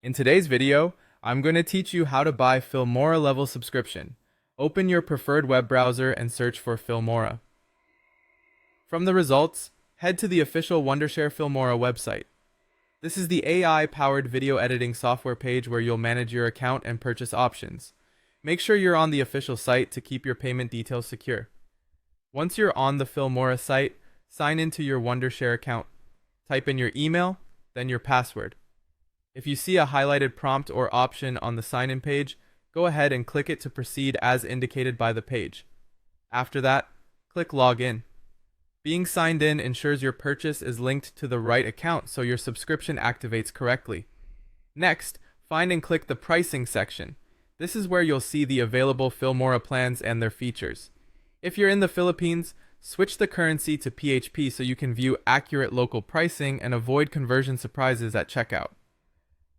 In today's video, I'm going to teach you how to buy Filmora level subscription. Open your preferred web browser and search for Filmora. From the results, head to the official Wondershare Filmora website. This is the AI-powered video editing software page where you'll manage your account and purchase options. Make sure you're on the official site to keep your payment details secure. Once you're on the Filmora site, sign into your Wondershare account. Type in your email, then your password. If you see a highlighted prompt or option on the sign-in page, go ahead and click it to proceed as indicated by the page. After that, click Login. Being signed in ensures your purchase is linked to the right account so your subscription activates correctly. Next, find and click the Pricing section. This is where you'll see the available Filmora plans and their features. If you're in the Philippines, switch the currency to PHP so you can view accurate local pricing and avoid conversion surprises at checkout.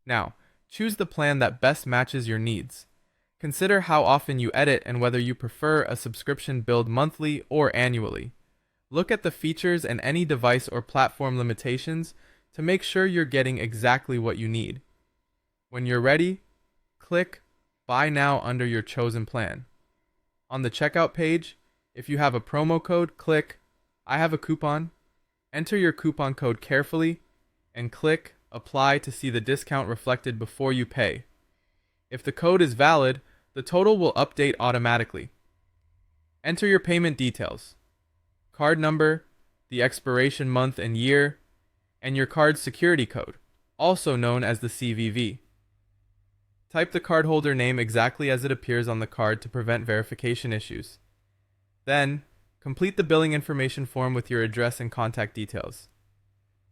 Now, choose the plan that best matches your needs. Consider how often you edit and whether you prefer a subscription billed monthly or annually. Look at the features and any device or platform limitations to make sure you're getting exactly what you need. When you're ready, click Buy Now under your chosen plan. On the checkout page, if you have a promo code, click I have a coupon, enter your coupon code carefully, and click Apply to see the discount reflected before you pay. If the code is valid, the total will update automatically. Enter your payment details, card number, the expiration month and year, and your card's security code, also known as the CVV. Type the cardholder name exactly as it appears on the card to prevent verification issues. Then, complete the billing information form with your address and contact details.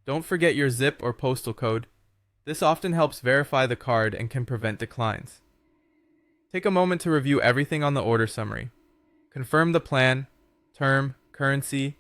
Don't forget your zip or postal code. This often helps verify the card and can prevent declines. Take a moment to review everything on the order summary. Confirm the plan, term, currency,